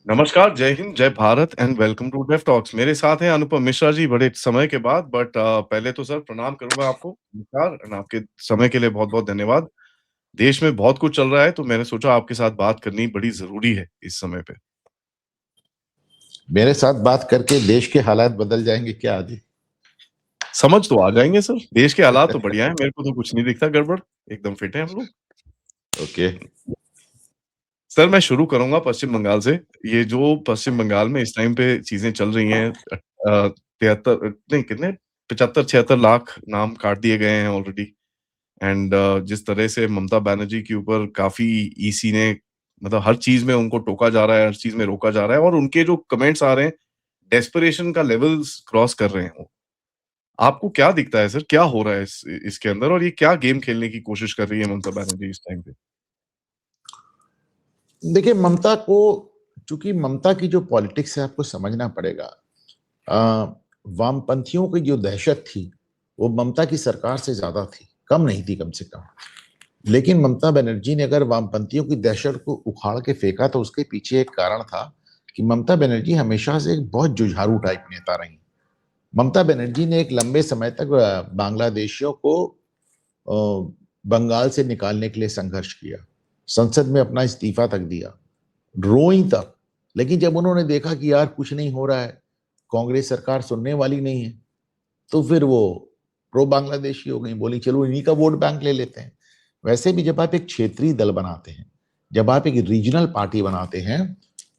नमस्कार, जय हिंद, जय Bharat and welcome to deaf talks. मेरे साथ हैं अनुपम मिश्रा जी बड़े समय के बाद बट पहले तो सर प्रणाम करूँगा आपको, नमस्कार एंड आपके समय के लिए बहुत-बहुत धन्यवाद। देश में बहुत कुछ चल रहा है तो मैंने सोचा आपके साथ बात करनी बड़ी ज़रूरी है इस समय पे। मेरे साथ बात करके देश के हालात बदल जाएँगे क्या आदि? समझ तो आ जाएँगे सर, देश के हालात तो बढ़िया हैं, मेरे को तो कुछ नहीं दिखता गड़बड़, एकदम फिट हैं हम लोग। ओके। सर मैं शुरू करूँगा पश्चिम बंगाल से। ये जो पश्चिम बंगाल में इस टाइम पे चीज़ें चल रही हैं 73 नहीं कितने 75-76 लाख नाम काट दिए गए हैं ऑलरेडी। एंड जिस तरह से ममता बनर्जी के ऊपर काफ़ी ईसी ने मतलब हर चीज़ में उनको टोका जा रहा है, हर चीज़ में रोका जा रहा है और उनके जो कमेंट्स आ रहे हैं, डेस्परेशन का लेवल्स क्रॉस कर रहे हैं वो। आपको क्या दिखता है सर, क्या हो रहा है इसके अंदर और ये क्या गेम खेलने की कोशिश कर रही है ममता बनर्जी इस टाइम पे? देखिए ममता को चूँकि ममता की जो पॉलिटिक्स है आपको समझना पड़ेगा। वामपंथियों की जो दहशत थी, वो ममता की सरकार से ज़्यादा थी, कम नहीं थी कम से कम। लेकिन ममता बनर्जी ने अगर वामपंथियों की दहशत को उखाड़ के फेंका तो उसके पीछे एक कारण था कि ममता बनर्जी हमेशा से एक बहुत जुझारू टाइप नेता रहीं। ममता बनर्जी ने एक लंबे समय तक बांग्लादेशियों को बंगाल से निकालने के लिए संघर्ष किया। संसद में अपना इस्तीफा तक दिया, रोईं तक। लेकिन जब उन्होंने देखा कि यार कुछ नहीं हो रहा है, कांग्रेस सरकार सुनने वाली नहीं है, तो फिर वो प्रो बांग्लादेशी हो गई, बोली चलो इन्हीं का वोट बैंक ले लेते हैं। वैसे भी जब आप एक क्षेत्रीय दल बनाते हैं, जब आप एक रीजनल पार्टी बनाते हैं,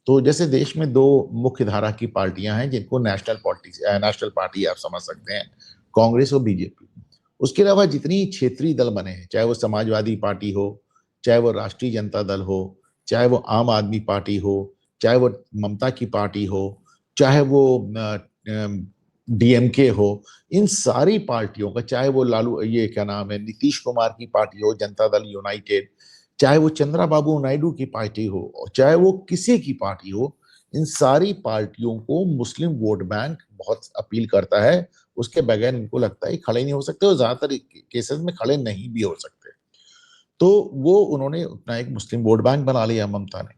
तो जैसे देश में 2 मुख्य धारा की पार्टियां हैं जिनको नेशनल पार्टी आप समझ सकते हैं, कांग्रेस और बीजेपी। उसके अलावा जितनी क्षेत्रीय दल बने हैं, चाहे वो समाजवादी पार्टी हो, चाहे वो राष्ट्रीय जनता दल हो, चाहे वो आम आदमी पार्टी हो, चाहे वो ममता की पार्टी हो, चाहे वो डीएमके हो, इन सारी पार्टियों का, चाहे वो लालू ये क्या नाम है नीतीश कुमार की पार्टी हो जनता दल यूनाइटेड, चाहे वो चंद्रबाबू नायडू की पार्टी हो और चाहे वो किसी की पार्टी हो, इन सारी पार्टियों को मुस्लिम वोट बैंक बहुत अपील करता है। उसके बगैर इनको लगता है खड़े नहीं हो सकते और ज्यादातर केसेस में खड़े नहीं भी हो सकते। तो वो उन्होंने अपना एक मुस्लिम वोट बैंक बना लिया ममता ने।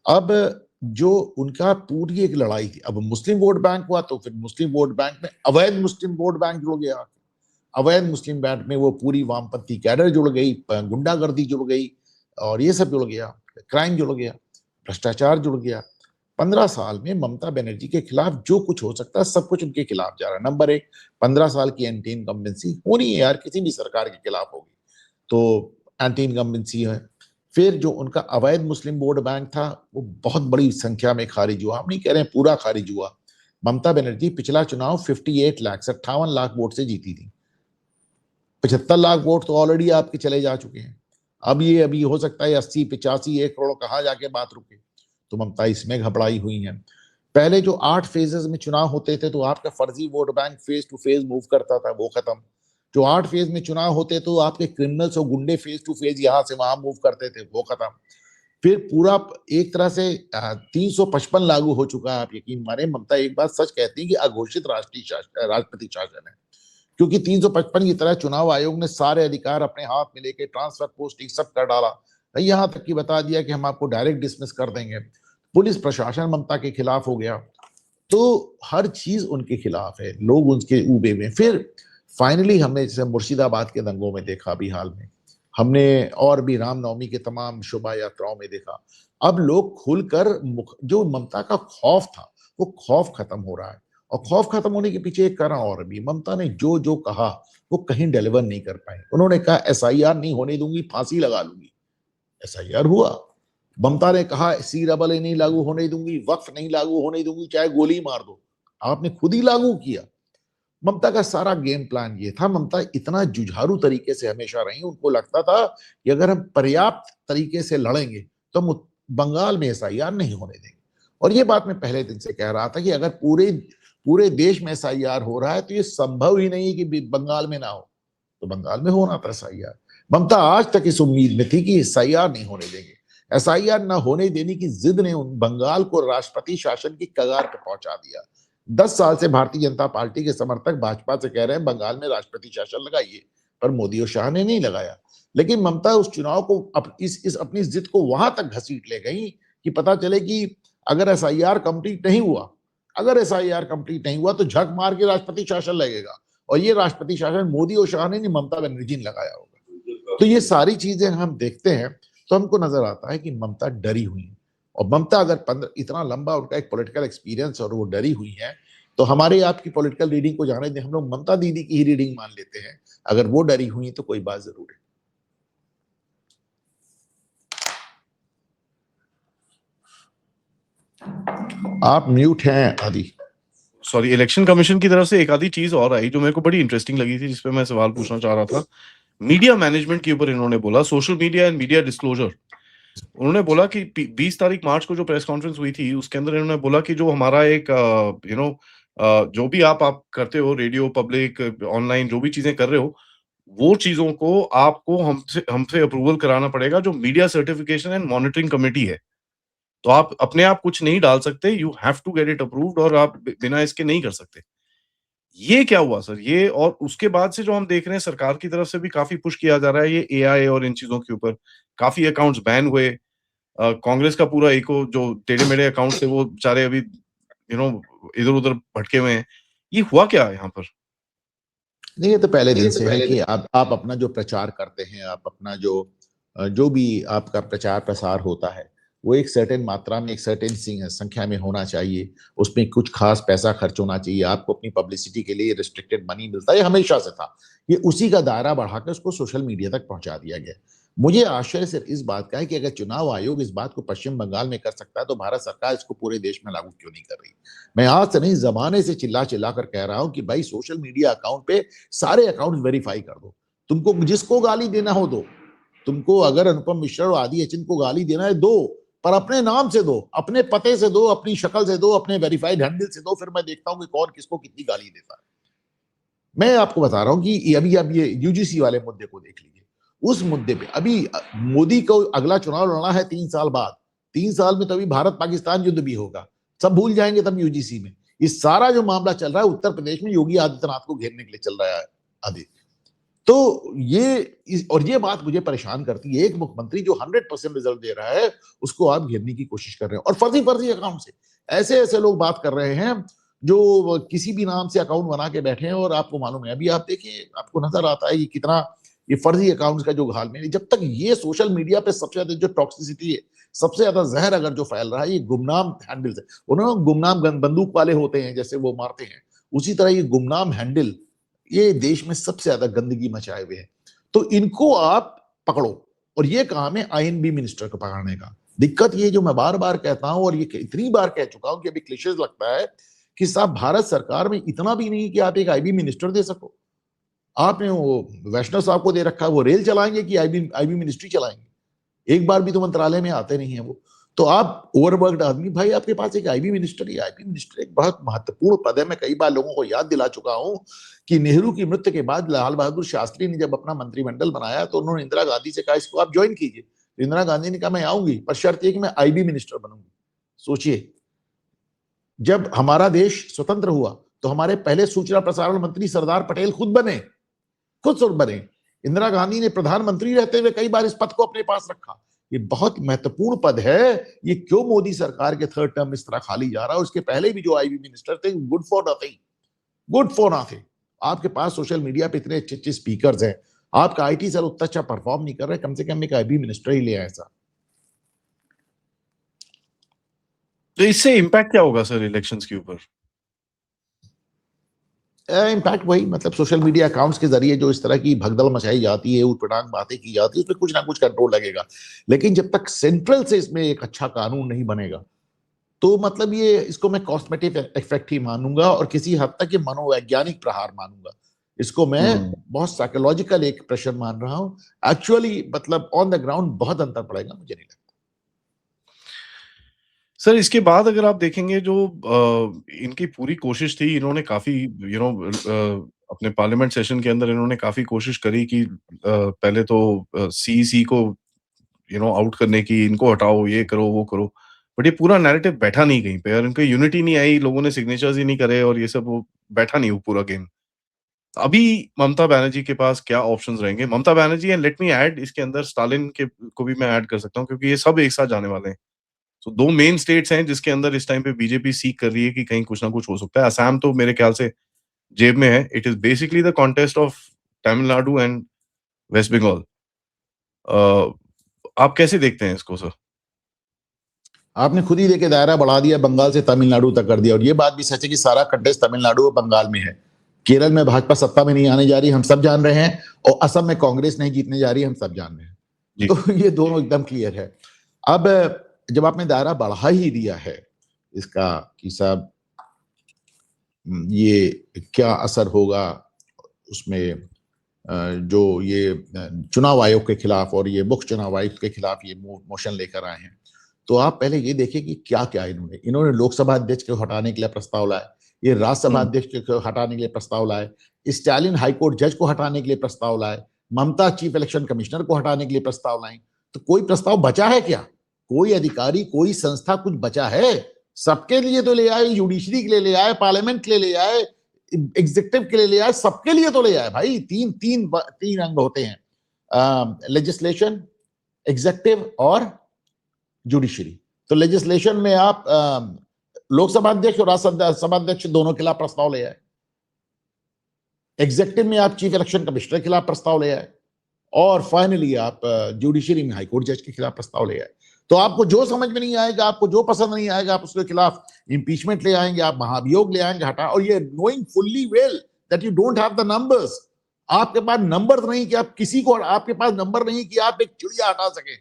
अब जो उनका पूरी एक लड़ाई थी, अब मुस्लिम वोट बैंक हुआ तो फिर मुस्लिम वोट बैंक में अवैध मुस्लिम वोट बैंक जुड़ गया। अवैध मुस्लिम बैंक में वो पूरी वामपंथी कैडर जुड़ गई, गुंडागर्दी जुड़ गई और ये सब जुड़ गया, क्राइम जुड़ गया, भ्रष्टाचार जुड़ गया। 15 साल में ममता बनर्जी के खिलाफ जो कुछ हो सकता है सब कुछ उनके खिलाफ जा रहा है। नंबर एक, 15 साल की एंटी इनकम्बेंसी होनी है यार, किसी भी सरकार के खिलाफ होगी तो एंटी इनकम्बेंसी है। फिर जो उनका अवैध मुस्लिम वोट बैंक था वो बहुत बड़ी संख्या में खारिज हुआ। हम नहीं कह रहे हैं पूरा खारिज हुआ। ममता बनर्जी पिछला चुनाव 58 लाख वोट से जीती थी। 75 लाख वोट तो ऑलरेडी आपके चले जा चुके हैं। अब ये अभी हो सकता है 80 85 1 करोड़ कहाँ जाके बात रुके। तो ममता इसमें घबराई हुई है। पहले जो 8 फेजेस में चुनाव होते थे तो आपका फर्जी vote bank phase two phase move करता था, वो खत्म। जो 8 फेज में चुनाव होते तो आपके क्रिमिनल्स और गुंडे फेज टू फेज यहां से वहां मूव करते थे, वो खत्म। फिर पूरा एक तरह से 355 लागू हो चुका है। आप यकीन माने ममता एक बात सच कहती है कि अघोषित राष्ट्रपति शासन है, क्योंकि 355 की तरह चुनाव आयोग ने सारे अधिकार अपने हाथ में लेके ट्रांसफर पोस्टिंग सब कर डाला। यहां तक कि बता दिया कि हम आपको डायरेक्ट डिसमिस कर देंगे। पुलिस प्रशासन ममता के खिलाफ हो गया। तो हर चीज उनके खिलाफ है, लोग उनके ऊबे में। फिर फाइनली हमने जैसे मुर्शिदाबाद के दंगों में देखा, अभी हाल में हमने और भी रामनवमी के तमाम शोभा यात्राओं में देखा। अब लोग खुलकर जो ममता का खौफ था वो खौफ खत्म हो रहा है। और खौफ खत्म होने के पीछे एक कारण और भी, ममता ने जो जो कहा वो कहीं डिलीवर नहीं कर पाए। उन्होंने कहा एसआईआर नहीं होने दूंगी, फांसी लगा लूंगी। एसआईआर हुआ। ममता ने कहा सी डबल ए नहीं लागू होने दूंगी, वक्फ नहीं लागू होने दूंगी, चाहे गोली मार दो। आपने खुद ही लागू किया। ममता का सारा गेम प्लान ये था। ममता इतना जुझारू तरीके से हमेशा रही, उनको लगता था कि अगर हम पर्याप्त तरीके से लड़ेंगे तो हम बंगाल में एसआईआर नहीं होने देंगे। और ये बात मैं पहले दिन से कह रहा था कि अगर पूरे पूरे देश में एसआईआर हो रहा है तो ये संभव ही नहीं है कि बंगाल में ना हो। तो बंगाल में होना था एसआईआर। ममता आज तक इस उम्मीद में थी कि एसआईआर नहीं होने देंगे। एसआईआर न होने देने की जिद ने बंगाल को राष्ट्रपति शासन की कगार पर पहुंचा दिया। 10 साल से भारतीय जनता पार्टी के समर्थक भाजपा से कह रहे हैं बंगाल में राष्ट्रपति शासन लगाइए, पर मोदी और शाह ने नहीं लगाया। लेकिन ममता उस चुनाव को इस अपनी जिद को वहां तक घसीट ले गई कि पता चले कि अगर एसआईआर कंप्लीट नहीं हुआ, तो झक मार के राष्ट्रपति शासन लगेगा, और ये राष्ट्रपति शासन मोदी और शाह ने नहीं, ममता बनर्जी ने लगाया होगा। तो ये सारी चीजें हम देखते हैं तो हमको नजर आता है कि ममता डरी हुई है। और ममता अगर इतना लंबा उनका एक पॉलिटिकल एक्सपीरियंस और वो डरी हुई है, तो हमारे आपकी पॉलिटिकल रीडिंग को जाने दें, हम लोग ममता दीदी की ही रीडिंग मान लेते हैं। अगर वो डरी हुई तो कोई बात जरूर है। आप म्यूट हैं आदि। सॉरी, इलेक्शन कमीशन की तरफ से एक आधी चीज और आई जो मेरे को बड़ी इंटरेस्टिंग लगी थी, जिसपे मैं सवाल पूछना चाह रहा था। मीडिया मैनेजमेंट के ऊपर इन्होंने बोला, social media and media disclosure. उन्होंने बोला कि 20 तारीख मार्च को जो प्रेस कॉन्फ्रेंस हुई थी, उसके अंदर इन्होंने बोला कि जो हमारा एक जो भी आप करते हो, रेडियो, पब्लिक, ऑनलाइन जो भी चीजें कर रहे हो, वो चीजों को आपको हमसे हमसे अप्रूवल कराना पड़ेगा, जो media certification and monitoring committee है। तो आप अपने आप कुछ नहीं डाल सकते, you have to get it approved, और आप बिना इसके नहीं कर सकते। ये क्या हुआ सर? ये, और उसके बाद से जो हम देख रहे हैं, सरकार की तरफ से भी काफ़ी पुश किया जा रहा है ये एआई और इन चीज़ों के ऊपर। काफ़ी अकाउंट्स बैन हुए। कांग्रेस का पूरा इको जो टेढ़े-मेढ़े अकाउंट थे, वो बेचारे अभी इधर-उधर भटके हुए हैं। ये हुआ क्या है यहाँ पर? नहीं, ये तो पहले दिन से है कि आप अपना जो प्रचार करते हैं, आप अपना जो भी आपका प्रचार प्रसार होता है, वो एक सर्टेन मात्रा में, एक सर्टेन संख्या में होना चाहिए। उसमें कुछ खास पैसा खर्च होना चाहिए। आपको अपनी पब्लिसिटी के लिए रिस्ट्रिक्टेड मनी मिलता है, ये हमेशा से था। ये उसी का दायरा बढ़ाकर उसको सोशल मीडिया तक पहुंचा दिया गया। मुझे आश्चर्य सिर्फ इस बात का है कि अगर चुनाव आयोग इस बात को पश्चिम बंगाल में कर सकता है, तो भारत सरकार इसको पूरे देश में लागू क्यों नहीं कर रही? मैं आज से नहीं, जमाने से चिल्ला चिल्ला कर कह रहा हूं कि भाई सोशल मीडिया अकाउंट पे सारे अकाउंट वेरीफाई कर दो। तुमको जिसको गाली देना हो दो। तुमको अगर अनुपम मिश्रा और आदि अचिन को गाली देना है दो, पर अपने नाम से दो, अपने पते से दो, अपनी शक्ल से दो, अपने वेरीफाइड हैंडल से दो, फिर मैं देखता हूं कि कौन किसको कितनी गाली देता है। मैं आपको बता रहा हूं कि अभी अब ये यूजीसी वाले मुद्दे को देख लीजिए। उस मुद्दे पे अभी मोदी को अगला चुनाव लड़ना है 3 साल बाद। 3 साल में तभी भारत पाकिस्तान युद्ध भी होगा। सब भूल जाएंगे तब यूजीसी में। इस सारा जो मामला चल रहा है उत्तर प्रदेश में योगी आदित्यनाथ को घेरने के लिए चल रहा है आदि। तो ये बात मुझे परेशान करती है। एक मुख्यमंत्री जो 100% रिजल्ट दे रहा है, उसको आप घेरने की कोशिश कर रहे हैं, और फर्जी फर्जी अकाउंट से ऐसे ऐसे लोग बात कर रहे हैं जो किसी भी नाम से अकाउंट बना के बैठे हैं। और आपको मालूम है, अभी आप देखिए, आपको नजर आता है ये कितना, ये फर्जी अकाउंट्स का जो हाल में, जब तक ये सोशल मीडिया पे सबसे ज्यादा जो टॉक्सिसिटी है, सबसे ज्यादा जहर अगर जो फैल रहा है, ये गुमनाम हैंडल है। उन्होंने गुमनाम बंदूक वाले होते हैं, जैसे वो मारते हैं, उसी तरह ये गुमनाम हैंडल ये देश में सबसे ज्यादा गंदगी मचाए हुए हैं। तो इनको आप पकड़ो, और ये काम है आईएनबी मिनिस्टर को पकड़ने का। दिक्कत ये जो मैं बार बार कहता हूं, और ये इतनी बार कह चुका हूं कि अभी क्लिशेज लगता है कि साहब, भारत सरकार में इतना भी नहीं कि आप एक आईबी मिनिस्टर दे सको। आपने वो वैष्णव साहब को दे रखा है, वो रेल चलाएंगे कि आईबी मिनिस्ट्री चलाएंगे? एक बार भी तो मंत्रालय में आते नहीं है वो। तो आप ओवरवर्क्ड आदमी, भाई आपके पास एक आईबी मिनिस्टर ही, आईबी मिनिस्टर एक बहुत महत्वपूर्ण पद है। मैं कई बार लोगों को याद दिला चुका हूं कि नेहरू की मृत्यु के बाद लाल बहादुर शास्त्री ने जब अपना मंत्रिमंडल बनाया, तो उन्होंने इंदिरा गांधी से कहा इसको आप ज्वाइन कीजिए। इंदिरा गांधी ने कहा मैं आऊंगी, पर शर्त यह कि मैं आईबी मिनिस्टर बनूंगी। सोचिए, जब हमारा देश स्वतंत्र हुआ तो हमारे पहले सूचना प्रसारण मंत्री सरदार पटेल खुद बने। इंदिरा गांधी ने प्रधानमंत्री रहते हुए कई बार इस पद को अपने पास रखा। ये बहुत महत्वपूर्ण पद है। ये क्यों मोदी सरकार के थर्ड टर्म इस तरह खाली जा रहा है? उसके पहले भी जो आईबी मिनिस्टर थे, good for nothing, good for nothing. आपके पास सोशल मीडिया पे इतने अच्छे अच्छे स्पीकर्स हैं, आपका आईटी सेल उतना अच्छा परफॉर्म नहीं कर रहे, कम से कम एक आईबी मिनिस्टर ही ले आए सर। तो इससे इम्पैक्ट क्या होगा सर इलेक्शंस के ऊपर? इम्पैक्ट वही, मतलब सोशल मीडिया अकाउंट्स के जरिए जो इस तरह की भगदड़ मचाई जाती है, उटपटांग बातें की जाती है, उसमें कुछ ना कुछ कंट्रोल लगेगा। लेकिन जब तक सेंट्रल से इसमें एक अच्छा कानून नहीं बनेगा, तो मतलब ये, इसको मैं कॉस्मेटिक इफेक्ट ही मानूंगा, और किसी हद तक ये मनोवैज्ञानिक प्रहार मानूंगा। इसको मैं बहुत साइकोलॉजिकल एक प्रेशर मान रहा हूं। एक्चुअली मतलब ऑन द ग्राउंड बहुत अंतर पड़ेगा, मुझे नहीं लगता। सर, इसके बाद अगर आप देखेंगे, जो इनकी पूरी कोशिश थी, इन्होंने काफ़ी अपने पार्लियामेंट सेशन के अंदर इन्होंने काफ़ी कोशिश करी कि पहले तो सीईसी को आउट करने की, इनको हटाओ, ये करो, वो करो। बट ये पूरा नैरेटिव बैठा नहीं कहीं पे, और इनको यूनिटी नहीं आई, लोगों ने सिग्नेचर्स ही नहीं करे, और ये सब वो बैठा नहीं वो पूरा गेम। अभी ममता बनर्जी के पास क्या ऑप्शंस रहेंगे? Mamata Banerjee, and let me add इसके अंदर स्टालिन के को भी मैं ऐड कर सकता हूँ, क्योंकि ये सब एक साथ जाने वाले हैं। तो 2 मेन स्टेट्स हैं जिसके अंदर इस टाइम पे बीजेपी सीक कर रही है कि कहीं कुछ ना कुछ हो सकता है। असम तो मेरे ख्याल से जेब में है। It is basically the contest of Tamil Nadu and West Bengal. Uh, आप कैसे देखते हैं इसको सर? आपने खुद ही देखिए दायरा बढ़ा दिया, बंगाल से तमिलनाडु तक कर दिया। और ये बात भी सच है कि सारा कंटेस्ट तमिलनाडु और बंगाल में है। केरल में भाजपा सत्ता में नहीं आने जा रही, हम सब जान रहे हैं, और असम में कांग्रेस नहीं जीतने जा रही, हम सब जान रहे हैं। जी। तो ये दोनों एकदम क्लियर है। अब जब आपने दायरा बढ़ा ही दिया है इसका कि साहब ये क्या असर होगा उसमें, जो ये चुनाव आयोग के खिलाफ और ये मुख्य चुनाव आयुक्त के खिलाफ ये मोशन लेकर आए हैं, तो आप पहले ये देखिए कि क्या क्या इन्होंने लोकसभा अध्यक्ष को हटाने के लिए प्रस्ताव लाए, ये राज्यसभा हुँ। अध्यक्ष को हटाने के लिए प्रस्ताव लाए, स्टालिन हाईकोर्ट जज को हटाने के लिए प्रस्ताव लाए, ममता चीफ इलेक्शन कमिश्नर को हटाने के लिए प्रस्ताव लाए। तो कोई प्रस्ताव बचा है क्या? कोई अधिकारी, कोई संस्था कुछ बचा है? सबके लिए तो ले आए, जुडिशरी के लिए ले आए, पार्लियामेंट के लिए ले आए, एग्जीक्यूटिव के लिए ले आए, सबके लिए तो ले आए भाई। तीन अंग होते हैं, लेजिस्लेशन, एग्जीक्यूटिव और जुडिशरी। तो लेजिस्लेशन में आप लोकसभा अध्यक्ष और राज्यसभा अध्यक्ष दोनों के खिलाफ प्रस्ताव ले आए, एग्जीक्यूटिव में आप चीफ इलेक्शन कमिश्नर के खिलाफ प्रस्ताव ले आए, और फाइनली आप जुडिशरी में हाईकोर्ट जज के खिलाफ प्रस्ताव ले आए। तो आपको जो समझ में नहीं आएगा, आपको जो पसंद नहीं आएगा, आप उसके खिलाफ इंपीचमेंट ले आएंगे, आप महाभियोग ले आएंगे, हटा। और ये knowing fully well that you don't have the numbers. आपके पास नंबर नहीं कि आप किसी को, आपके पास नंबर नहीं कि आप एक चिड़िया हटा सके,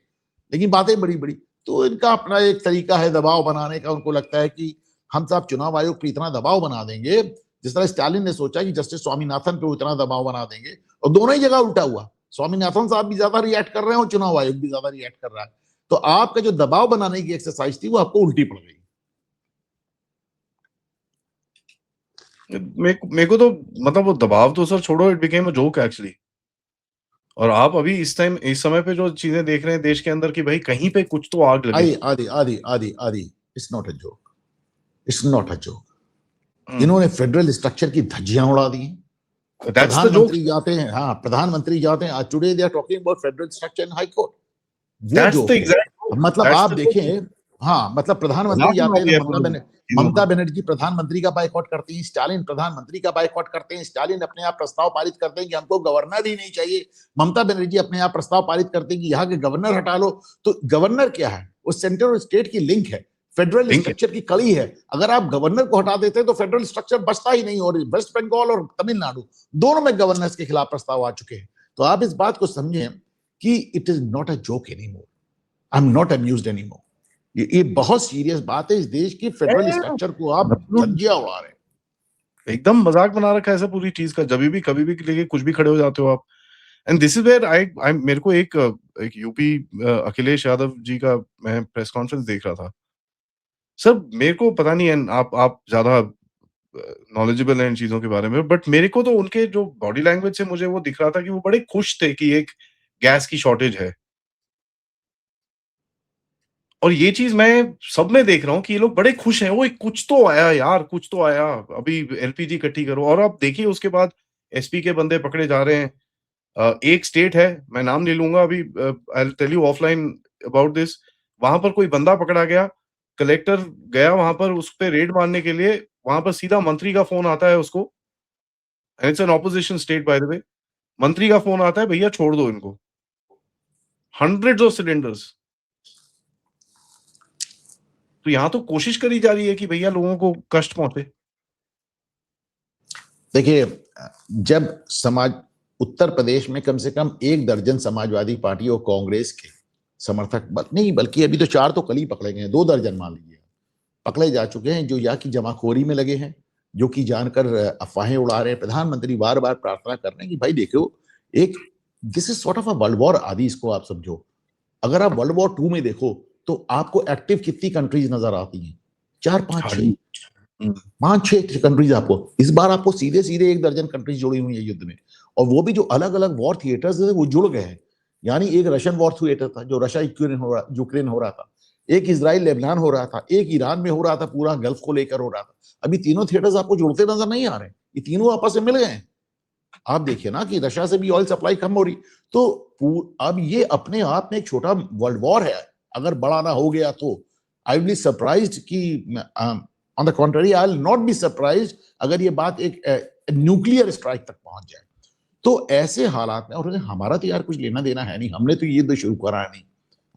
लेकिन बातें बड़ी बड़ी। तो इनका अपना एक तरीका है दबाव बनाने का। उनको लगता है कि हम साहब चुनाव आयोग पर इतना दबाव बना देंगे, जिस तरह स्टालिन ने सोचा कि जस्टिस स्वामीनाथन पे इतना दबाव बना देंगे, और दोनों ही जगह उल्टा हुआ। स्वामीनाथन साहब भी ज्यादा रिएक्ट कर रहे हैं और चुनाव आयोग भी ज्यादा रिएक्ट कर रहा है। तो आपका जो दबाव बनाने की एक्सरसाइज थी वो आपको उल्टी पड़ गई। मेरे को तो मतलब वो दबाव तो सर छोड़ो, it became a joke actually. और आप अभी इस टाइम इस समय पे जो चीज़ें देख रहे हैं देश के अंदर कि भाई कहीं पे कुछ तो आग लगे। आदि आदि आदि आदि आदि it's not a joke, it's not a joke. हुँ, इन्होंने फेडरल स्ट्रक्चर की धज्जियां उड़ा दी। That's the joke. प्रधानमंत्री जाते हैं, हाँ प्रधानमंत्री जाते हैं, आज today they are talking about federal structure in high court. वो दैट्स द जोक है। Exact joke. मतलब दैट्स आप द जोक। देखें, हाँ मतलब प्रधानमंत्री मज़ाक जाते बना हैं तो दिया है पूरी चीज़ों ममता का। बनर्जी प्रधानमंत्री का बायकॉट करती हैं, स्टालिन प्रधानमंत्री का बायकॉट करते हैं, स्टालिन अपने आप प्रस्ताव पारित करते हैं कि हमको गवर्नर ही नहीं चाहिए, ममता बनर्जी अपने आप प्रस्ताव पारित करते हैं कि यहाँ के गवर्नर हटा लो। तो गवर्नर क्या है? वो सेंटर और स्टेट की लिंक है, फेडरल लिंक है। स्ट्रक्चर की कड़ी है। अगर आप गवर्नर को हटा देते तो फेडरल स्ट्रक्चर बचता ही नहीं। और वेस्ट बंगाल और तमिलनाडु दोनों में गवर्नर्स के खिलाफ प्रस्ताव आ चुके हैं। तो आप इस बात को समझें कि it is not a joke anymore, I am not amused anymore. ये बहुत सीरियस बात है। इस देश की फेडरल स्ट्रक्चर को आप एब्सोल्यूटली। धज्जियां उड़ा रहे हैं। एकदम मज़ाक बना रखा है ऐसा पूरी चीज़ का। जभी भी कभी भी लेके कुछ भी खड़े हो जाते हो आप। And this is where I मेरे को एक यूपी अखिलेश यादव जी का मैं प्रेस कॉन्फ्रेंस देख रहा था। सर मेरे को पता नहीं है आप ज़्यादा नॉलेजेबल हैं इन चीज़ों के बारे में, बट मेरे को तो उनके जो बॉडी लैंग्वेज से मुझे वो दिख रहा था कि वो बड़े खुश थे कि एक गैस की शॉर्टेज है। और ये चीज़ मैं सब में देख रहा हूँ कि ये लोग बड़े खुश हैं, ओए कुछ तो आया यार, कुछ तो आया, अभी एलपीजी इकट्ठी करो। और आप देखिए उसके बाद एसपी के बंदे पकड़े जा रहे हैं। एक स्टेट है, मैं नाम नहीं लूँगा अभी, I will tell you offline about this. वहाँ पर कोई बंदा पकड़ा गया, कलेक्टर गया वहाँ पर उस पे रेड मारने के लिए, वहाँ पर सीधा मंत्री का फ़ोन आता है उसको, and it's an opposition state by the way. मंत्री का फ़ोन आता है, भैया छोड़ दो इनको। Hundreds of cylinders. तो यहाँ तो कोशिश करी जा रही है कि भैया लोगों को कष्ट पहुँचे। देखिए, जब समाज उत्तर प्रदेश में कम से कम 1 दर्जन समाजवादी पार्टी और कांग्रेस के समर्थक नहीं, बल्कि अभी तो 4 तो कल ही पकड़े गए, 2 दर्जन मान लीजिए पकड़े जा चुके हैं, जो या की जमाखोरी में लगे हैं, जो कि जानकर अफवाहें उड़ा रहे हैं। प्रधानमंत्री बार बार प्रार्थना कर रहे हैं कि भाई देखो, एक this is sort of a world war आदि, इसको आप समझो। अगर आप वर्ल्ड वॉर 2 में देखो तो आपको एक्टिव कितनी कंट्रीज नजर आती हैं? 4 5 6, खाली। हुँ। 5 6 कंट्रीज। आपको इस बार आपको सीधे सीधे 1 दर्जन कंट्रीज जुड़ी हुई है युद्ध में, और वो भी जो अलग अलग वॉर थिएटर्स है वो जुड़ गए हैं। यानी एक रशियन वॉर थिएटर था जो रशिया यूक्रेन हो रहा था, एक इजराइल लेबनान हो रहा था, एक ईरान में हो रहा था, पूरा गल्फ को लेकर हो रहा था। अभी तीनों थिएटर्स आपको जुड़ते नजर नहीं आ रहे, ये तीनों आपस में मिल गए हैं। आप देखिए ना कि रशिया से भी ऑयल सप्लाई कम हो रही। तो अब ये अपने आप में एक छोटा वर्ल्ड वॉर है, अगर बड़ा ना हो गया तो। आई विल बी सरप्राइज्ड कि on the contrary I will not be surprised अगर ये बात एक न्यूक्लियर स्ट्राइक तक पहुंच जाए। तो ऐसे हालात में, और हमारा तो यार कुछ लेना देना है नहीं, हमने तो युद्ध शुरू करा नहीं।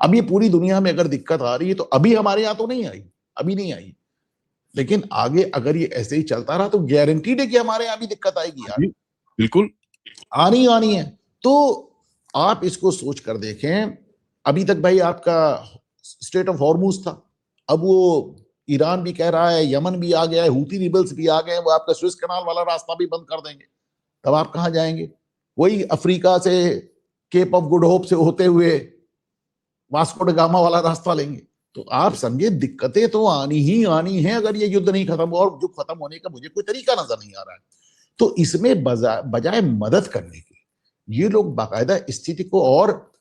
अब ये पूरी दुनिया में अगर दिक्कत आ रही है तो अभी हमारे यहाँ तो नहीं आई, अभी नहीं आई, लेकिन आगे अगर ये ऐसे ही चलता रहा तो गारंटीड है कि हमारे यहाँ भी दिक्कत आएगी यार, जी, बिल्कुल। आनी आनी है। तो आप इसको सोच कर देखें, अभी तक भाई आपका स्टेट ऑफ हॉर्मूज था, अब वो ईरान भी कह रहा है, यमन भी आ गया है, हूती रिबल्स भी आ गए हैं, वो आपका स्विस कनाल वाला रास्ता भी बंद कर देंगे। तब आप कहां जाएंगे? वही अफ्रीका से, केप ऑफ गुड होप से होते हुए वास्को ड गामा वाला रास्ता लेंगे। तो आप समझे, दिक्कतें तो आनी ही आनी है अगर ये युद्ध नहीं खत्म हुआ, और जो खत्म होने का मुझे कोई तरीका नजर नहीं आ रहा है। तो इसमें बजाय मदद करने के, ये लोग बाकायदा स्थिति को और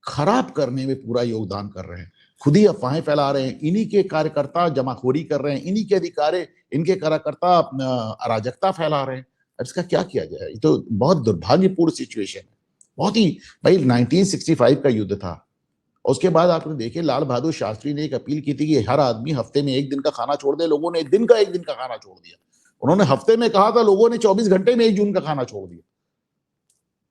खराब करने में पूरा योगदान कर रहे हैं, खुद ही अफवाहें फैला रहे हैं, इन्हीं के कार्यकर्ता जमाखोरी कर रहे हैं, इन्हीं के अधिकारी, इनके कार्यकर्ता अराजकता फैला रहे हैं। इसका क्या किया जाए? ये तो बहुत दुर्भाग्यपूर्ण सिचुएशन है, बहुत ही। भाई 1965 का युद्ध था, उसके बाद आपने देखे लाल बहादुर शास्त्री ने एक अपील की थी कि हर आदमी हफ्ते में एक दिन का खाना छोड़ दे। लोगों ने एक दिन का खाना छोड़ दिया। उन्होंने हफ्ते में कहा था, लोगों ने 24 घंटे में 1 जून का खाना छोड़ दिया।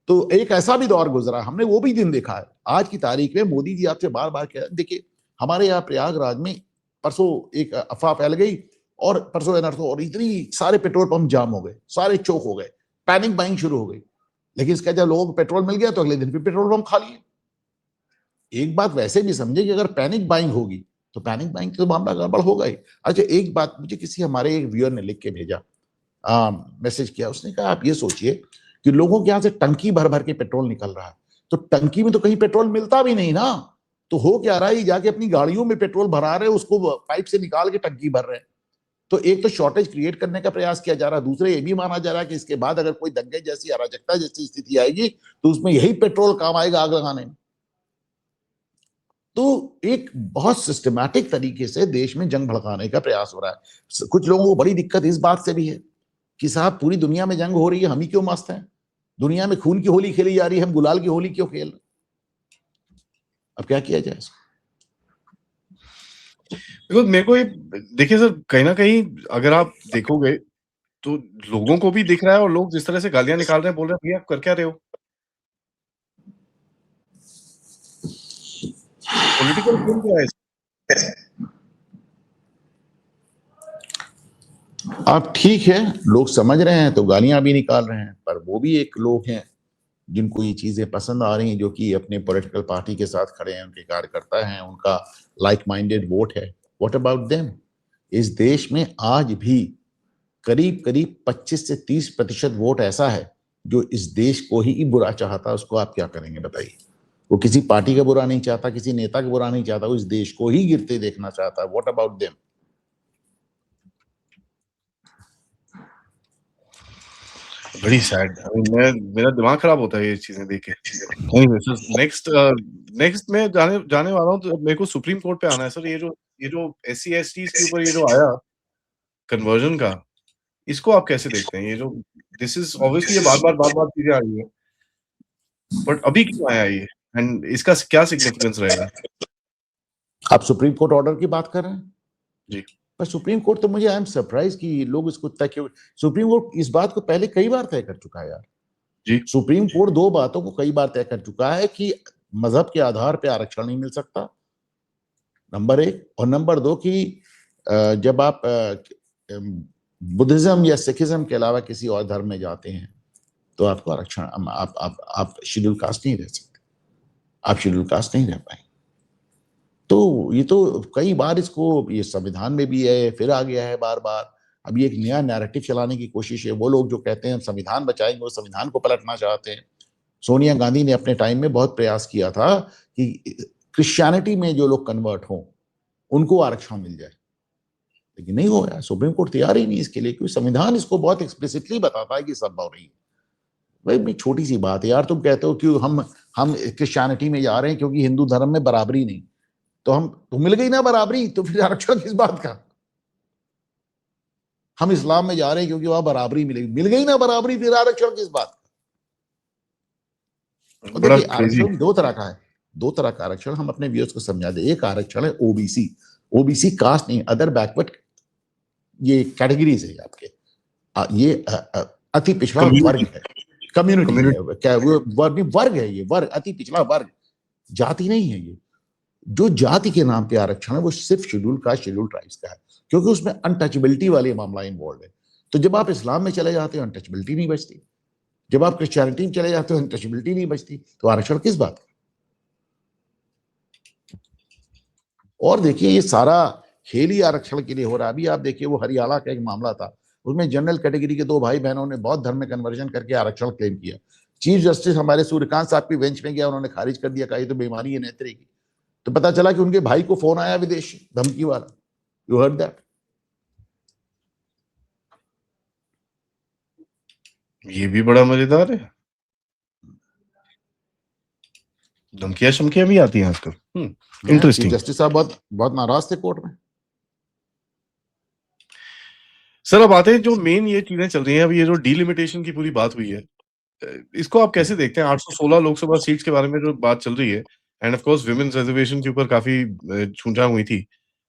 तो एक ऐसा भी दौर गुजरा, हमने वो भी दिन देखा है। आज की तारीख में मोदी जी आपसे बार बार कह, देखिए हमारे यहाँ प्रयागराज में परसों एक अफवाह फैल गई, और परसों नरसों, और इतनी सारे पेट्रोल पंप जाम हो गए, सारे चौक हो गए, पैनिक बाइंग शुरू हो गई। लेकिन इसका जब लोगों को पेट्रोल मिल गया तो अगले दिन फिर पेट्रोल पंप खाली है। एक बात वैसे भी समझे कि अगर पैनिक बाइंग होगी तो पैनिक बाइंग तो मामला गड़बड़ होगा ही। अच्छा, एक बात मुझे किसी हमारे एक व्यूअर ने लिख के भेजा, मैसेज किया, उसने कहा आप ये सोचिए कि लोगों के यहाँ से टंकी भर भर के पेट्रोल निकल रहा है, तो टंकी में तो कहीं पेट्रोल मिलता भी नहीं ना, तो हो क्या रहा है, जाके अपनी गाड़ियों में पेट्रोल भरा रहे हैं, उसको पाइप से निकाल के टंकी भर रहे हैं। तो एक तो शॉर्टेज क्रिएट करने का प्रयास किया जा रहा है, दूसरा ये भी माना जा रहा है कि इसके बाद अगर कोई दंगे जैसी, अराजकता जैसी स्थिति आएगी तो उसमें यही पेट्रोल काम आएगा आग लगाने में। तो एक बहुत सिस्टमैटिक तरीके से देश में जंग भड़काने का प्रयास हो रहा है। कुछ लोगों को बड़ी दिक्कत इस बात से भी है कि साहब पूरी दुनिया में जंग हो रही है, हम ही क्यों मस्त हैं? दुनिया में खून की होली खेली जा रही है, हम गुलाल की होली क्यों खेल रहे? अब क्या किया जाए? देखो, मेरे को ये देखिए सर, कहीं न कहीं अगर आप देखोगे तो लोगों को भी दिख रहा है, और लोग जिस तरह से गालियाँ निकाल रहे हैं, बोल रहे हैं भैया आप कर क्या रहे हो? पॉलिटिकल गेम क्या है? अब ठीक है, लोग समझ रहे हैं तो गालियां भी निकाल रहे हैं, पर वो भी एक लोग हैं जिनको ये चीजें पसंद आ रही हैं, जो कि अपने पॉलिटिकल पार्टी के साथ खड़े हैं, उनके कार्यकर्ता हैं, उनका लाइक माइंडेड वोट है। What about them? इस देश में आज भी करीब करीब 25 से 30% वोट ऐसा है जो इस देश को ही बुरा चाहता है। उसको आप क्या करेंगे बताइए? वो किसी पार्टी का बुरा नहीं चाहता, किसी नेता का बुरा नहीं चाहता, वो इस देश को ही गिरते देखना चाहता है। What about them? बड़ी सैड, आई मीन मैं मेरा दिमाग खराब होता है ये चीज़ें देख के। एनीवे सर, नेक्स्ट मैं जाने जाने वाला हूँ, तो मेरे को सुप्रीम कोर्ट पे आना है सर। ये जो एससी एसटीज़ के ऊपर ये जो आया कन्वर्जन का, इसको आप कैसे देखते हैं? ये जो दिस इज़ ऑब्वियसली ये बार-बार चीज़ें आ रही है, बट अभी क्यों आया ये? एंड इसका क्या सिग्निफिकेंस रहेगा? आप सुप्रीम कोर्ट ऑर्डर की बात कर रहे हैं? जी। पर सुप्रीम कोर्ट तो मुझे आई एम सरप्राइज कि लोग इसको तय क्यों। सुप्रीम कोर्ट इस बात को पहले कई बार तय कर चुका है यार। जी। सुप्रीम कोर्ट 2 बातों को कई बार तय कर चुका है कि मजहब के आधार पे आरक्षण नहीं मिल सकता, नंबर 1, और नंबर 2 कि जब आप बुद्धिज्म या सिखिज्म के अलावा किसी और धर्म में जाते हैं तो आपको आरक्षण, आप शेड्यूल कास्ट नहीं रह सकते, आप शेड्यूल कास्ट नहीं रह पाएंगे। तो ये तो कई बार इसको, ये संविधान में भी है, फिर आ गया है बार बार। अब ये एक नया नैरेटिव चलाने की कोशिश है। वो लोग जो कहते हैं हम संविधान बचाएंगे, वो संविधान को पलटना चाहते हैं। सोनिया गांधी ने अपने टाइम में बहुत प्रयास किया था कि क्रिश्चियनिटी में जो लोग कन्वर्ट हों उनको आरक्षण मिल जाए, लेकिन नहीं हो रहा। सुप्रीम कोर्ट तैयार ही नहीं इसके लिए, क्योंकि संविधान इसको बहुत एक्सप्लिसिटली बताता है कि संभव नहीं। भाई छोटी सी बात है यार, तुम कहते हो कि हम क्रिश्चियनिटी में जा रहे हैं क्योंकि हिंदू धर्म में बराबरी नहीं, तो मिल गई ना बराबरी, तो फिर आरक्षण किस बात का? हम इस्लाम में जा रहे हैं क्योंकि वहां बराबरी मिलेगी, मिल गई ना बराबरी, फिर आरक्षण किस बात का? बड़ा देखिए क्रेजी। आरक्षण 2 तरह का है, 2 तरह का आरक्षण हम अपने व्यूअर्स को समझा दें। एक आरक्षण है ओबीसी, ओबीसी कास्ट नहीं, अदर बैकवर्ड ये कैटेगरीज है आपके। ये अति पिछड़ा वर्ग है, कम्युनिटी है, क्या वो वर्ग है, ये वर्ग, अति पिछड़ा वर्ग, जाति नहीं है ये। जो जाति के नाम पे आरक्षण है वो सिर्फ शेड्यूल कास्ट, शेड्यूल ट्राइब्स का है, क्योंकि उसमें अनटचेबिलिटी वाले मामला इन्वॉल्व है। तो जब आप इस्लाम में चले जाते हो अनटचेबिलिटी नहीं बचती, जब आप क्रिश्चियनिटी में चले जाते हो अनटचेबिलिटी नहीं बचती, तो आरक्षण किस बात का? और देखिए ये सारा खेल ही आरक्षण के लिए हो रहा है। अभी आप देखिए वो हरियाणा का एक मामला था, उसमें जनरल कैटेगरी के दो भाई बहनों ने बौद्ध धर्म में कन्वर्जन करके आरक्षण क्लेम किया। चीफ जस्टिस हमारे सूर्यकांत साहब की बेंच में गया, उन्होंने खारिज कर दिया, कहा ये तो बेईमानी है नेत्री की। तो पता चला कि उनके भाई को फोन आया विदेश धमकी वाला। You heard that? ये भी बड़ा मजेदार है, धमकियां शमकियां भी आती हैं आजकल। Chief interesting. जस्टिस साहब बहुत बहुत नाराज थे कोर्ट में। सर अब आते हैं जो मेन ये चीजें चल रही हैं, अब ये जो डीलिमिटेशन की पूरी बात हुई है, इसको आप कैसे देखते हैं? 816 लोकसभा सीट्स के बारे में जो बात चल रही है, end of course women's reservation के ऊपर काफी छूंछां हुई थी।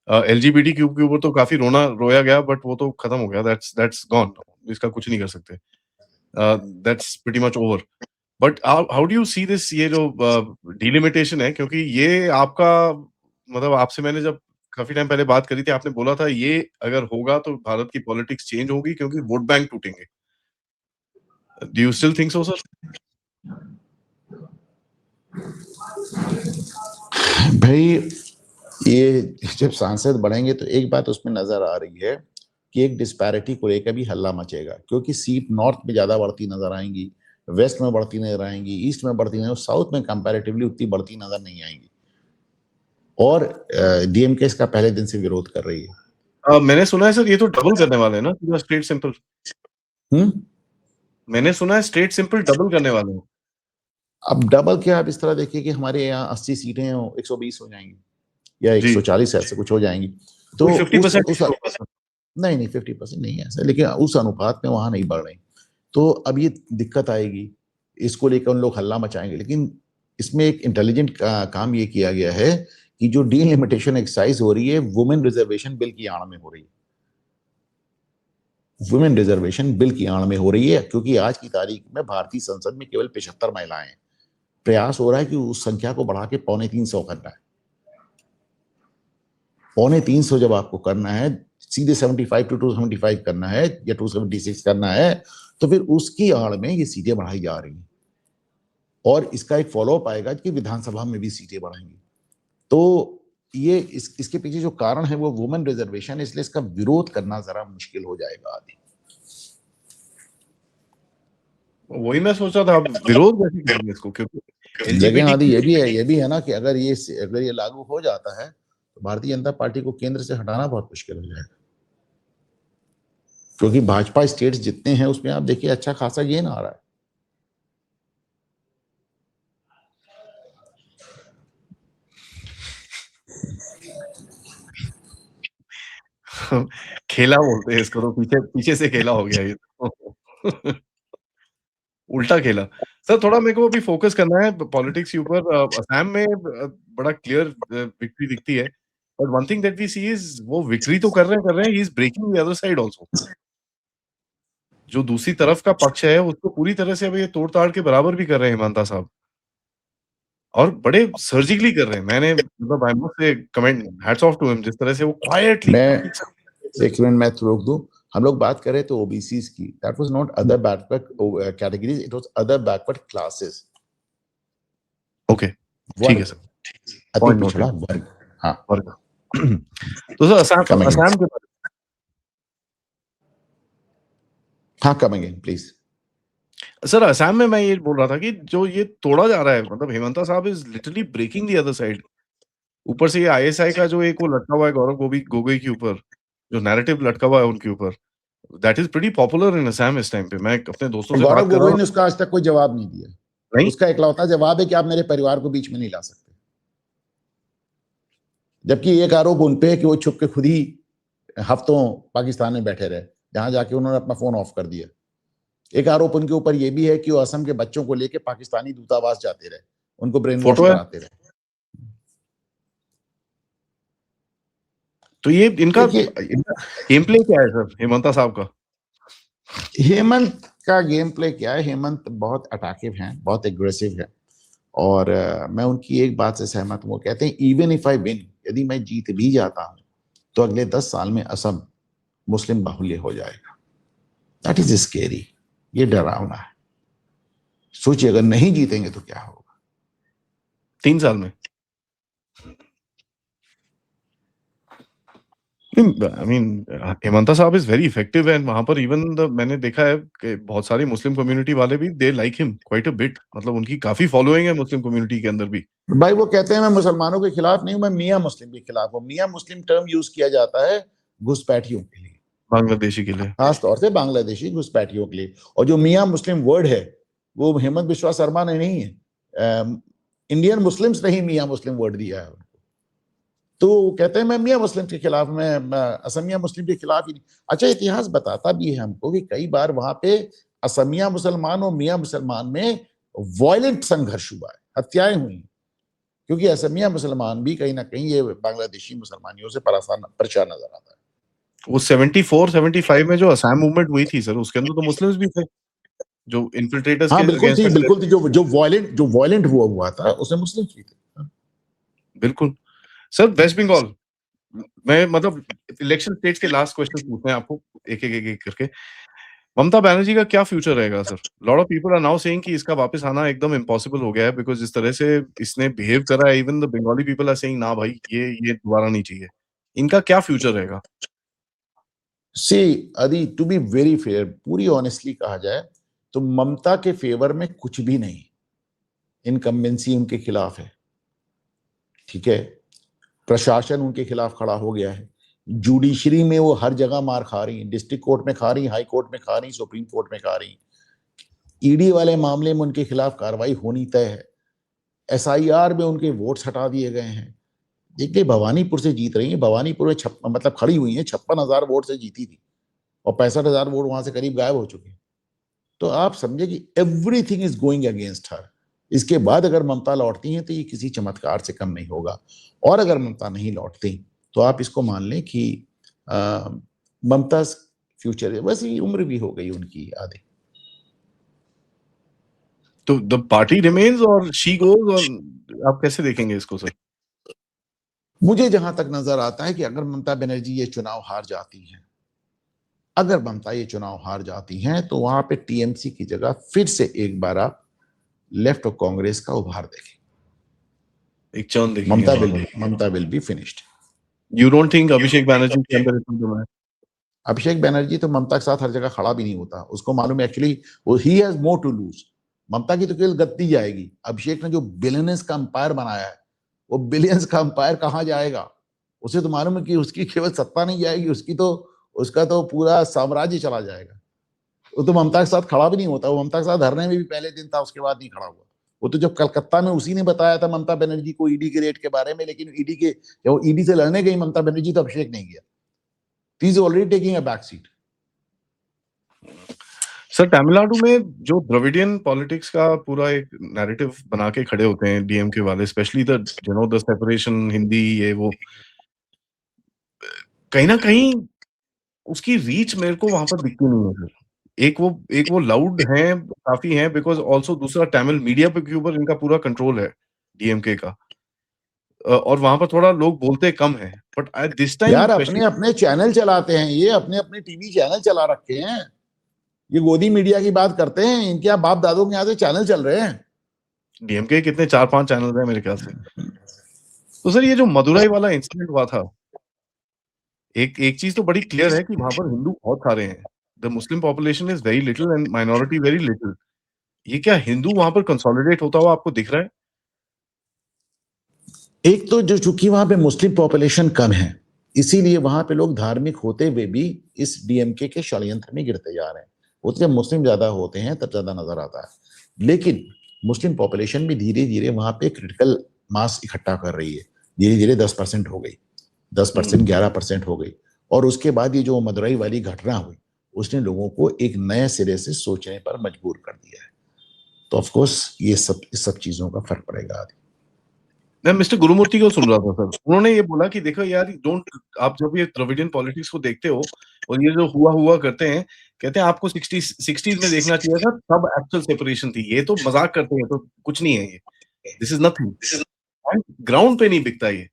एलजीबीटी के ऊपर तो काफी रोया गया, बट वो तो खत्म हो गया, दैट्स गॉन, इसका कुछ नहीं कर सकते, that's pretty much over. But how do you see this, ये जो डीलिमिटेशन है, क्योंकि ये आपका मतलब आपसे मैंने जब काफी टाइम पहले बात करी थी, आपने बोला था ये अगर होगा तो भारत की पॉलिटिक्स चेंज होगी क्योंकि वोट बैंक टूटेंगे। Do you still think so sir? भाई ये जब सांसद बढ़ेंगे तो एक बात उसमें नजर आ रही है कि एक डिस्पैरिटी को लेकर भी हल्ला मचेगा, क्योंकि सीट नॉर्थ में ज्यादा बढ़ती नजर आएंगी, वेस्ट में बढ़ती नजर आएंगी, ईस्ट में बढ़ती नजर, साउथ में कंपैरेटिवली उतनी बढ़ती नजर नहीं आएंगी। और डीएमके इसका पहले दिन से विरोध कर रही है। मैंने सुना है सर ये तो डबल करने वाले हैं ना, स्ट्रेट सिंपल। मैंने सुना है स्ट्रेट सिंपल डबल करने वाले हैं। अब डबल क्या, आप इस तरह देखिए कि हमारे यहाँ 80 सीटें 120 हो जाएंगी या 140 ऐसे कुछ हो जाएंगी, तो 50% नहीं 50% नहीं है ऐसा, लेकिन उस अनुपात में वहां नहीं बढ़ रही, तो अब ये दिक्कत आएगी, इसको लेकर उन लोग हल्ला मचाएंगे। लेकिन इसमें एक इंटेलिजेंट काम ये किया गया है कि जो डीलिमिटेशन एक्सरसाइज हो रही है वुमेन रिजर्वेशन बिल की आड़ में हो रही है, वुमेन रिजर्वेशन बिल की आड़ में हो रही है, क्योंकि आज की तारीख में भारतीय संसद में केवल 75 महिलाएं हैं। प्रयास हो रहा है कि उस संख्या को बढ़ा के 250 करना है। 350 जब आपको करना है, सीधे 75 to 275 करना है या 276 करना है, तो फिर उसकी आड़ में ये सीटें बढ़ाई जा रही हैं। और इसका एक फॉलोअप आएगा कि विधानसभा में भी सीटें बढ़ाएंगी। तो ये इसके पीछे जो कारण है वो वुमेन रिजर्वेशन, इसलिए इसका विरोध करना जरा मुश्किल हो जाएगा आदि। वही मैं सोच रहा था, आप विरोध कैसे करेंगे इसको, क्योंकि लेकिन आदि ये भी है ना कि अगर ये लागू हो जाता है तो भारतीय जनता पार्टी को केंद्र से हटाना बहुत मुश्किल हो जाएगा, क्योंकि भाजपा स्टेट्स जितने हैं उसमें आप देखिए अच्छा खासा गेन आ रहा है। खेला बोलते हैं इसको, तो पीछे पीछे से खेला हो गया ये तो। उल्टा खेला। सर थोड़ा मेरे को अभी फोकस करना है पॉलिटिक्स के ऊपर। असम में बड़ा क्लियर विक्ट्री दिखती है, but one thing that we see is वो विक्ट्री तो कर रहे हैं, he is breaking the other side also. जो दूसरी तरफ का पक्ष है उसको पूरी तरह से अब ये तोड़-ताड़ के बराबर भी कर रहे हैं हिमांता साहब, और बड़े सर्जिकली कर रहे हैं। मैंने मतलब I must say comment, hats off to him, जिस तरह से वो क्वाइटली। मैं एक मिनट मैं रोक दूं, हम लोग बात कर रहे थे ओबीसीज की, that was not other backward categories, it was other backward classes. Okay, ठीक है सर, अति पिछड़ा वर्ग। हाँ वर्ग। तो सर असम के हाँ come again please. Sir Assam में मैं ये बोल रहा था कि जो ये तोड़ा जा रहा है, मतलब हेमंता साहब is literally breaking the other side. ऊपर से ये आईएसआई का जो एक वो लटका हुआ है गौरव गोगोई के ऊपर, जो नैरेटिव लटका हुआ है उनके ऊपर, that is pretty popular in Assam इस टाइम पे। मैं अपने दोस्तों से गौरव बात कर रहा गोगोई हूँ। ने उसका आज तक कोई जवाब नहीं दिया। नहीं, उसका इकलौता जवाब है कि आप मेरे परिवार को बीच में नहीं ला सकते, जबकि एक आरोप उन पे है कि वो छुप के खुद ही हफ्तों पाकिस्तान में बैठे रहे, जहां जाके उन्होंने अपना फोन ऑफ कर दिया। एक आरोप उनके ऊपर ये भी है कि वो असम के बच्चों को लेके पाकिस्तानी दूतावास जाते रहे, उनको ब्रेन वॉश कराते रहे। तो ये इनका देखिए, गेम प्ले क्या है सर हेमंता साहब का? हेमंत का गेम प्ले क्या है? हेमंत बहुत अटैकिव हैं, बहुत एग्रेसिव है, और मैं उनकी एक बात से सहमत हूँ। वो कहते हैं इवन इफ आई विन, यदि मैं जीत भी जाता हूँ तो अगले 10 साल में असम मुस्लिम बाहुल्य हो जाएगा। That is scary. ये डरावना है। सोचिए अगर नहीं जीतेंगे तो क्या होगा 3 साल में। आई मीन हेमंता साहब इज वेरी इफेक्टिव एंड वहां पर इवन मैंने देखा है कि बहुत सारी मुस्लिम कम्युनिटी वाले भी they like him quite a bit, मतलब उनकी काफी फॉलोइंग है मुस्लिम कम्युनिटी के अंदर भी। भाई? वो कहते हैं मैं मुसलमानों के खिलाफ नहीं हूं, मैं मियाँ मुस्लिम के खिलाफ हूं। मियाँ मुस्लिम टर्म यूज किया जाता है घुसपैठियों के लिए, बांग्लादेशी के लिए। खास तौर से बांग्लादेशी घुसपैठियों के लिए। और जो मियाँ मुस्लिम वर्ड है वो हेमंत बिश्वा शर्मा ने नहीं है, इंडियन मुस्लिम्स ने ही मियाँ मुस्लिम वर्ड दिया है। तो कहते हैं मैं मियाँ मुस्लिम के खिलाफ, मैं असमिया मुस्लिम के खिलाफ ही नहीं। अच्छा, इतिहास बताता भी है हमको कि कई बार वहां पे असमिया मुसलमान और मियाँ मुसलमान में वायलेंट संघर्ष हुआ है, हत्याएं हुई, क्योंकि असमिया मुसलमान भी कहीं ना कहीं ये बांग्लादेशी मुसलमानियों से परेशान नजर आता है। वो 74 75 में जो असम मूवमेंट हुई थी सर, उसके अंदर तो मुस्लिम्स भी थे जो इन्फिल्ट्रेटर्स हाँ के अगेंस्ट खड़े थे। बिल्कुल थी। जो वायलेंट हुआ था उसमें मुस्लिम भी थे। बिल्कुल। सर वेस्ट बंगाल मैं मतलब इलेक्शन स्टेट्स के लास्ट क्वेश्चन पूछते हैं आपको एक करके। ममता बनर्जी का क्या फ्यूचर रहेगा सर? Lot of people are now saying कि इसका वापस आना एकदम इम्पॉसिबल हो गया है बिकॉज़ जिस तरह से इसने बिहेव करा है, even the Bengali people are saying ना भाई ये दोबारा नहीं चाहिए। इनका क्या फ्यूचर रहेगा? सी अदी, टू बी वेरी फेयर, पूरी ऑनेस्टली कहा जाए तो ममता के फेवर में कुछ भी नहीं। इनकम्बेंसी उनके खिलाफ है, ठीक है। प्रशासन उनके खिलाफ खड़ा हो गया है। जुडिशरी में वो हर जगह मार खा रही, डिस्ट्रिक्ट कोर्ट में खा रही, हाई कोर्ट में खा रही, सुप्रीम कोर्ट में खा रही। ईडी वाले मामले में उनके खिलाफ कार्रवाई होनी तय है। एसआईआर में उनके वोट्स हटा दिए गए हैं। देखिए, भवानीपुर से जीत रही है, भवानीपुर में मतलब खड़ी हुई है, 56,000 वोट से जीती थी, और 65,000 वोट वहां से करीब गायब हो चुके हैं। तो आप समझे कि everything is going against her. इसके बाद अगर ममता लौटती हैं तो ये किसी चमत्कार से कम नहीं होगा। और अगर ममता नहीं लौटती तो आप इसको मान लें कि ममता फ्यूचर है, बस ये उम्र भी हो गई उनकी आधी। तो द पार्टी रिमेन्स और शी गोज़, और आप कैसे देखेंगे इसको सर? मुझे जहां तक नजर आता है कि अगर ममता बनर्जी ये चुनाव हार जाती हैं, अगर ममता ये चुनाव हार जाती हैं तो वहां पे टीएमसी की जगह फिर से एक बार आप लेफ्ट और कांग्रेस का उभार देखें। एक चर्न देखेंगे वहां पर। Mamata will be finished. You don't think Abhishek Banerjee के अंदर इतना दम है? अभिषेक बनर्जी तो ममता के साथ हर जगह खड़ा भी नहीं होता, उसको मालूम है एक्चुअली वो he has more to lose. Mamata की तो केवल गद्दी जाएगी, अभिषेक ने जो बिलियंस का अंपायर बनाया है, वो बिलियंस का अंपायर कहाँ जाएगा? उसे तो मालूम है कि उसकी केवल सत्ता नहीं जाएगी, उसका तो पूरा साम्राज्य चला जाएगा। वो तो ममता के साथ खड़ा भी नहीं होता। वो ममता के साथ धरने में भी पहले दिन था, उसके बाद नहीं खड़ा हुआ। वो तो जब कलकत्ता में उसी ने बताया था ममता बनर्जी को ईडी के रेट के बारे में, लेकिन ईडी से लड़ने गई ममता बनर्जी तो अभिषेक नहीं गया। He is already taking a back seat. Sir Tamil Nadu में जो द्रविडियन पॉलिटिक्स का पूरा एक नैरेटिव बना के खड़े होते हैं डीएमके वाले, specially the the separation Hindi ये वो, कहीं ना कहीं उसकी रीच मेरे को वहां पर दिखती नहीं है सर। एक वो लाउड हैं, काफी हैं, बिकॉज ऑल्सो दूसरा तमिल मीडिया पे के ऊपर इनका पूरा कंट्रोल है डीएमके का। और वहां पर थोड़ा लोग बोलते कम है, बट एट दिस टाइम यार स्पेशली। अपने अपने चैनल चलाते हैं, ये अपने अपने टीवी चैनल चला रखे हैं। ये गोदी मीडिया की बात करते हैं, इनके यहाँ बाप दादों के यहाँ से चैनल चल रहे हैं। डीएमके कितने 4-5 चैनल हैं मेरे ख्याल से। तो सर ये जो मदुरई वाला इंसिडेंट हुआ था, एक एक चीज तो बड़ी क्लियर है कि वहां पर हिंदू बहुत सारे हैं। The Muslim population is very little and minority very little. ये क्या हिंदू वहां पर कंसोलिडेट होता हुआ आपको दिख रहा है? एक तो जो चूंकि वहां पे मुस्लिम पॉपुलेशन कम है, इसीलिए वहां पे लोग धार्मिक होते हुए भी इस डीएमके के षड्यंत्र में गिरते जा रहे हैं। वो तो जब मुस्लिम ज्यादा होते हैं तब ज्यादा नजर आता है, लेकिन मुस्लिम पॉपुलेशन भी धीरे धीरे वहां पे क्रिटिकल मास इकट्ठा कर रही है। धीरे धीरे 10% हो गई, 10% 11% हो गई। और उसके बाद ये जो मदुरई वाली घटना हुई, उसने लोगों को एक नए सिरे से सोचने पर मजबूर कर दिया है। तो ऑफकोर्स ये सब इस सब चीजों का फर्क पड़ेगा। मैं मिस्टर गुरुमूर्ति को सुन रहा था सर। उन्होंने ये बोला कि देखो यार डोंट आप जब ये द्रविडियन पॉलिटिक्स को देखते हो और ये जो हुआ करते हैं, कहते हैं आपको 60s में देखना चाहिए था, तब एक्चुअल सेपरेशन थी। ये तो मज़ाक करते हैं, तो कुछ नहीं है ये। This is nothing and ground पे नहीं बिकता ये।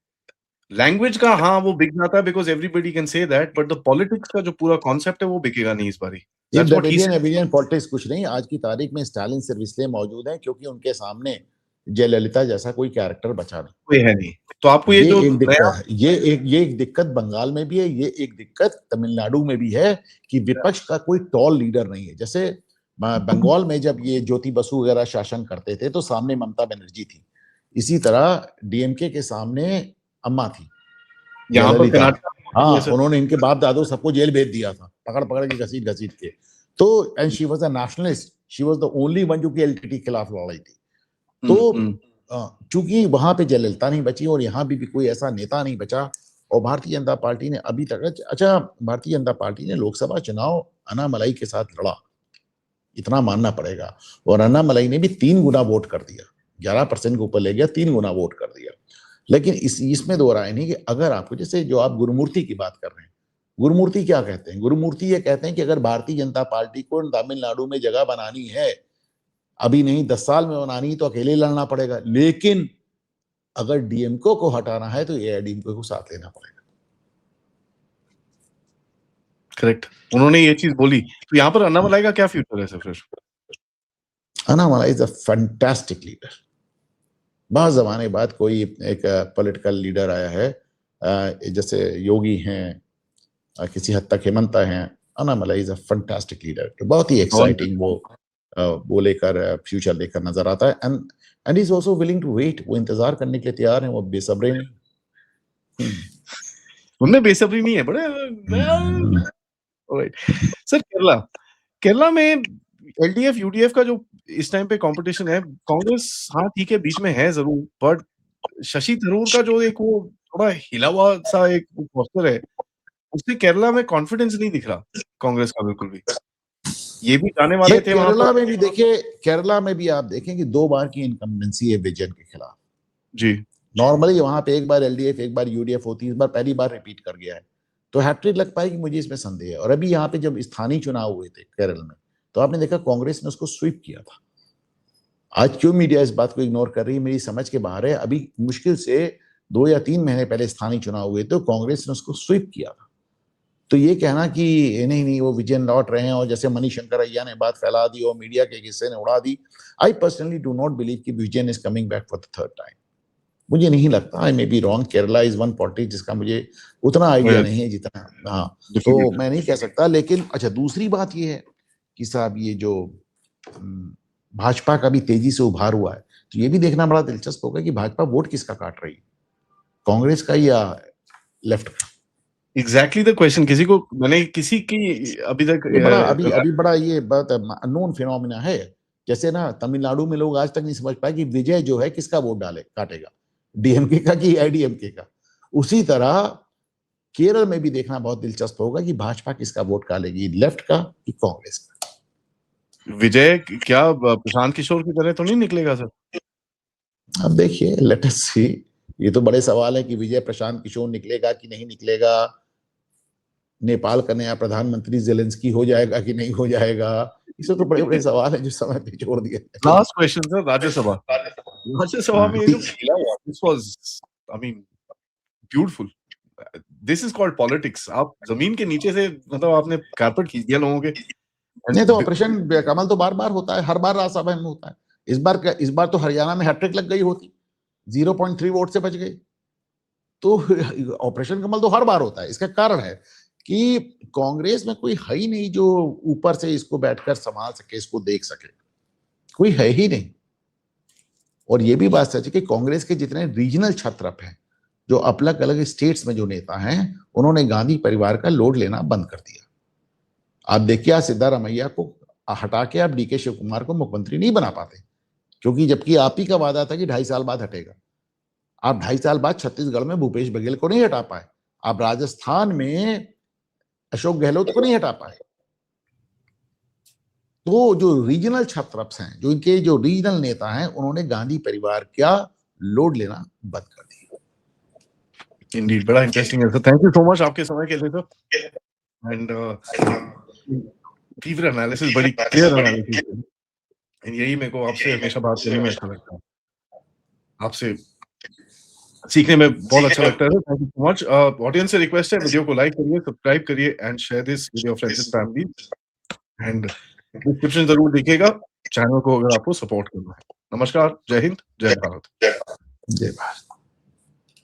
लैंग्वेज का हाँ, वो बिक जाता है because everybody can say that but the politics का जो पूरा कॉन्सेप्ट है वो बिकेगा नहीं इस बारी। ये that's what he Dravidian said. Dravidian politics कुछ नहीं, आज की तारीख में स्टालिन सिर्फ इसलिए मौजूद है क्योंकि उनके सामने जयललिता जैसा कोई कैरेक्टर बचा नहीं। कोई है नहीं। तो आपको ये जो नया ये एक दिक्कत बंगाल में भी है, ये एक दिक्कत तमिलनाडु में भी है कि विपक्ष का कोई टॉल लीडर नहीं है। जैसे बंगाल में जब ये ज्योति बसु वगैरह शासन करते थे तो सामने ममता बनर्जी थी, इसी तरह डीएमके के सामने अम्मा थी, यहाँ पर जयललिता। कर्नाटक हाँ, जैसे उन्होंने इनके बाप दादो सबको जेल भेज दिया था, पकड़ पकड़ के घसीट घसीट के। तो and she was a nationalist, she was the only one जो कि एलटीटी के खिलाफ लड़ाई थी। तो चूंकि वहां पे जयललिता नहीं बची और यहाँ भी कोई ऐसा नेता नहीं बचा, और भारतीय जनता पार्टी ने अभी तक अच्छा भारतीय जनता पार्टी ने लोकसभा चुनाव अन्नामलाई के साथ लड़ा, इतना मानना पड़ेगा, और अन्नामलाई ने भी 3 गुना वोट कर दिया, 11% के ऊपर ले गया, 3 गुना वोट कर दिया। लेकिन इसमें दो राय नहीं कि अगर आपको, जैसे जो आप गुरुमूर्ति की बात कर रहे हैं, गुरुमूर्ति क्या कहते हैं? गुरुमूर्ति ये कहते हैं कि अगर भारतीय जनता पार्टी को तमिलनाडु में जगह बनानी है, अभी नहीं 10 साल में बनानी है, तो अकेले लड़ना पड़ेगा, लेकिन अगर डीएमके को हटाना है तो एआईडीएमके को साथ लेना पड़ेगा। करेक्ट, उन्होंने ये चीज बोली। तो यहाँ पर अन्नामलाई का क्या फ्यूचर है सर फिर? Annamalai is a fantastic leader. बहुत जमाने बाद कोई एक पॉलिटिकल लीडर आया है, जैसे योगी हैं, किसी हद तक हेमंता हैं, Annamalai is a fantastic leader. तो बहुत ही एक्साइटिंग वो लेकर फ्यूचर लेकर नजर आता है। And is also willing to wait, वो इंतजार करने के लिए तैयार है, वो बेसब्रे नहीं। उनमें बेसब्री नहीं है बड़े। ऑलराइट सर, केरला केरला में एलडीएफ यूडीएफ का जो इस टाइम पे कंपटीशन है, कांग्रेस हाँ ठीक है बीच में है जरूर, बट शशि थरूर का जो एक वो थोड़ा हिला हुआ सा एक पोस्टर है, उससे केरला में कॉन्फिडेंस नहीं दिख रहा कांग्रेस का बिल्कुल भी। ये भी जाने वाले थे वहां केरला पर। में भी देखिए, केरला में भी आप देखें कि 2 बार की इनकम्बेंसी है विजयन के खिलाफ जी। नॉर्मली वहां पे एक बार एलडीएफ एक बार यूडीएफ होती है, इस बार पहली बार रिपीट कर गया है, तो हैट्रिक लग पाएगी, मुझे इसमें संदेह है। और अभी यहाँ पे जब स्थानीय चुनाव हुए थे केरल में, तो आपने देखा कांग्रेस ने उसको स्वीप किया था। आज क्यों मीडिया इस बात को इग्नोर कर रही है, मेरी समझ के बाहर है। अभी मुश्किल से 2 या 3 महीने पहले स्थानीय चुनाव हुए तो कांग्रेस ने उसको स्वीप किया था। तो ये कहना कि नहीं वो विजयन लौट रहे हैं, और जैसे मनीशंकर अय्या ने बात फैला दी और मीडिया के हिस्से ने उड़ा दी, I personally do not believe कि Vijayan is coming back for the third time. मुझे नहीं लगता, I may be wrong. Kerala is one politics जिसका मुझे उतना आइडिया नहीं है जितना, हाँ, तो मैं नहीं कह सकता। लेकिन अच्छा, दूसरी बात ये है कि साहब ये जो भाजपा का भी तेजी से उभार हुआ है, तो ये भी देखना बड़ा दिलचस्प होगा कि भाजपा वोट किसका काट रही है, कांग्रेस का या लेफ्ट का। एग्जैक्टली द क्वेश्चन, किसी को मैंने किसी की अभी तक अभी बड़ा ये बहुत अननोन फिनोमिना है। जैसे ना तमिलनाडु में लोग आज तक नहीं समझ पाए कि विजय जो है किसका वोट काटेगा, डीएमके का कि एआईडीएमके का। उसी तरह केरल में भी देखना बहुत दिलचस्प होगा कि भाजपा किसका वोट काटेगी, लेफ्ट का कि कांग्रेस का। विजय क्या प्रशांत किशोर की तरह तो नहीं निकलेगा सर? अब देखिए, लेट अस सी। ये तो बड़े सवाल है कि विजय प्रशांत किशोर निकलेगा कि नहीं निकलेगा, नेपाल का नया प्रधानमंत्री ज़ेलेंस्की हो जाएगा कि नहीं हो जाएगा, इसे तो बड़े-बड़े सवाल हैं जो समय पे छोड़ दिए। लास्ट क्वेश्चन सर, राज्यसभा में ये जो खेला हुआ, this was I mean beautiful. This is called politics. आप जमीन के नीचे से मतलब आपने कारपेट खींच दिया लोगों के। नहीं तो ऑपरेशन कमल तो बार-बार होता है, हर बार राज्यसभा में होता है। इस बार तो हरियाणा में हैट्रिक लग गई होती, 0.3 वोट से बच गई। तो ऑपरेशन कमल तो हर बार होता है। इसका कारण है कि कांग्रेस में कोई है ही नहीं जो ऊपर से इसको बैठकर संभाल सके, इसको देख सके, कोई है ही नहीं। और ये भी बात सच है कि कांग्रेस के जितने रीजनल छत्रप हैं, जो अलग अलग स्टेट्स में जो नेता हैं, उन्होंने गांधी परिवार का लोड लेना बंद कर दिया। आप देखिए, आज सिद्धारमैया को हटा के आप डीके शिव कुमार को मुख्यमंत्री नहीं बना पाते, क्योंकि जबकि आप ही का वादा था कि 2.5 साल बाद हटेगा। आप 2.5 साल बाद छत्तीसगढ़ में भूपेश बघेल को नहीं हटा पाए, आप राजस्थान में अशोक गहलोत को नहीं हटा पाए। तो जो रीजनल छत्रप्स हैं, जो इनके जो रीजनल नेता हैं, उन्होंने गांधी परिवार का लोड लेना बंद कर दिए। इंडीड बड़ा इंटरेस्टिंग है sir. Thank you so much आपके समय के लिए सर। एंड तीव्र एनालिसिस, बड़ी क्लियर एनालिसिस है। एंड यही मेरे को आपसे हमेशा बात करने में अच्छा लगता है। आपसे सीखने में बहुत अच्छा लगता है sir. Thank you so much. Audience से रिक्वेस्ट है, वीडियो को लाइक करिए, सब्सक्राइब करिए and share this with your friends and family. And description ज़रूर देखिएगा, चैनल को अगर आपको सपोर्ट करना है। नमस्कार, जय हिंद, जय भारत। जय भारत।